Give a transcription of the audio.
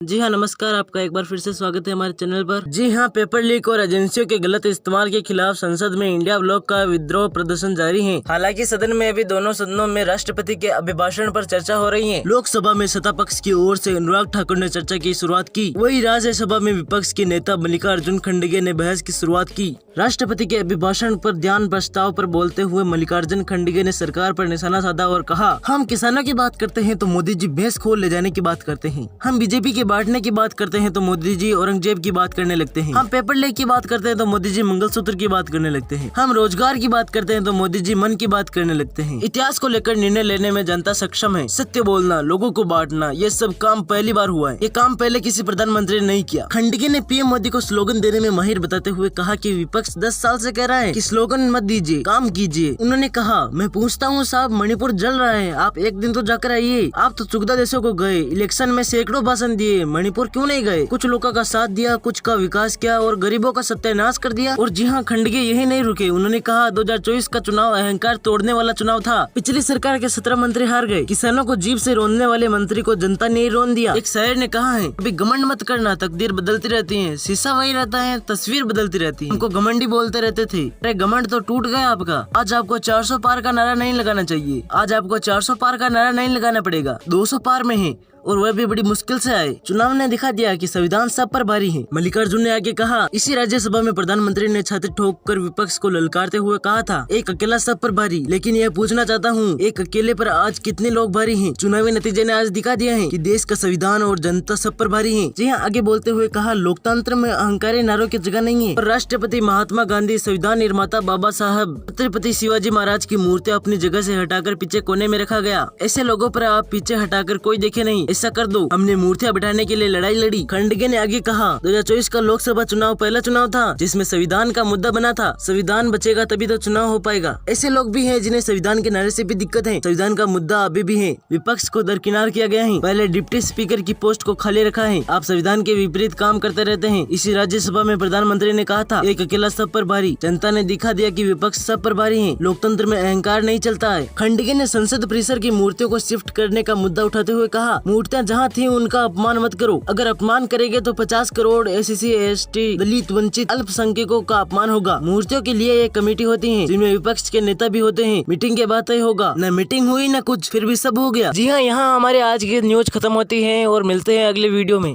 जी हाँ, नमस्कार। आपका एक बार फिर से स्वागत है हमारे चैनल पर। जी हाँ, पेपर लीक और एजेंसियों के गलत इस्तेमाल के खिलाफ संसद में इंडिया ब्लॉक का विद्रोह प्रदर्शन जारी है। हालांकि सदन में अभी दोनों सदनों में राष्ट्रपति के अभिभाषण पर चर्चा हो रही है। लोकसभा में सत्ता पक्ष की ओर से अनुराग ठाकुर ने चर्चा की शुरुआत की, वही राज्यसभा में विपक्ष के नेता मल्लिकार्जुन खड़गे ने बहस की शुरुआत की। राष्ट्रपति के अभिभाषण पर ध्यान प्रस्ताव पर बोलते हुए मल्लिकार्जुन खड़गे ने सरकार पर निशाना साधा और कहा, हम किसानों की बात करते हैं तो मोदी जी भैंस खोल ले जाने की बात करते हैं, हम बीजेपी के बांटने की बात करते हैं तो मोदी जी औरंगजेब की बात करने लगते हैं, हम पेपर लीक की बात करते हैं तो मोदी जी मंगलसूत्र की बात करने लगते हैं, हम रोजगार की बात करते हैं तो मोदी जी मन की बात करने लगते हैं। इतिहास को लेकर निर्णय लेने में जनता सक्षम है। सत्य बोलना, लोगों को बांटना, ये सब काम पहली बार हुआ है। ये काम पहले किसी प्रधानमंत्री ने नहीं किया। खड़गे ने पीएम मोदी को स्लोगन देने में माहिर बताते हुए कहा कि विपक्ष 10 साल से कह रहा है कि स्लोगन मत दीजिए, काम कीजिए। उन्होंने कहा, मैं पूछता हूँ साहब, मणिपुर जल रहा है, आप एक दिन तो जाकर आइए। आप तो चुगदा देशों को गए, इलेक्शन में सैकड़ों भाषण दिए, मणिपुर क्यों नहीं गए? कुछ लोगों का साथ दिया, कुछ का विकास किया और गरीबों का सत्यानाश कर दिया। और जी हाँ, खड़गे यही नहीं रुके। उन्होंने कहा 2024 का चुनाव अहंकार तोड़ने वाला चुनाव था। पिछली सरकार के 17 मंत्री हार गए। किसानों को जीभ से रोनने वाले मंत्री को जनता ने रोन दिया। एक शायर ने कहा है, अभी घमंड मत करना, तकदीर बदलती रहती है, शीशा वही रहता है, तस्वीर बदलती रहती है। हमको घमंडी बोलते रहते थे, अरे घमंड तो टूट गया आपका। आज आपको 400 पार का नारा नहीं लगाना चाहिए। आज आपको 400 पार का नारा नहीं लगाना पड़ेगा, 200 पार में है, और वह भी बड़ी मुश्किल से आए। चुनाव ने दिखा दिया कि संविधान सब पर भारी है। मल्लिकार्जुन ने आगे कहा, इसी राज्यसभा में प्रधानमंत्री ने छाती ठोक कर विपक्ष को ललकारते हुए कहा था, एक अकेला सब पर भारी। लेकिन यह पूछना चाहता हूँ, एक अकेले पर आज कितने लोग भारी हैं? चुनावी नतीजे ने आज दिखा दिया है कि देश का संविधान और जनता सब पर भारी है। जी हाँ, आगे बोलते हुए कहा, लोकतंत्र में अहंकारी नारों की जगह नहीं है। और राष्ट्रपति महात्मा गांधी, संविधान निर्माता बाबा साहब, छत्रपति शिवाजी महाराज की मूर्तियां अपनी जगह से हटाकर पीछे कोने में रखा गया। ऐसे लोगों पर आप पीछे हटाकर कोई देखे नहीं, ऐसा कर दो। हमने मूर्तियां बिठाने के लिए लड़ाई लड़ी। खड़गे ने आगे कहा, 2024 का लोकसभा चुनाव पहला चुनाव था जिसमें संविधान का मुद्दा बना था। संविधान बचेगा तभी तो चुनाव हो पाएगा। ऐसे लोग भी हैं जिन्हें संविधान के नारे से भी दिक्कत है। संविधान का मुद्दा अभी भी है। विपक्ष को दरकिनार किया गया है। पहले डिप्टी स्पीकर की पोस्ट को खाली रखा है। आप संविधान के विपरीत काम करते रहते हैं। इसी राज्यसभा में प्रधानमंत्री ने कहा था, एक अकेला सब पर भारी। जनता ने दिखा दिया कि विपक्ष सब पर भारी है। लोकतंत्र में अहंकार नहीं चलता है। खड़गे ने संसद परिसर की मूर्तियों को शिफ्ट करने का मुद्दा उठाते हुए कहा, मूर्तियां जहाँ थी उनका अपमान मत करो। अगर अपमान करेंगे तो 50 करोड़ SC ST दलित वंचित अल्पसंख्यकों का अपमान होगा। मूर्तियों के लिए एक कमेटी होती है जिनमें विपक्ष के नेता भी होते हैं। मीटिंग के बाद तय होगा। न मीटिंग हुई न कुछ, फिर भी सब हो गया। जी हाँ, यहाँ हमारे आज की न्यूज खत्म होती है और मिलते हैं अगले वीडियो में।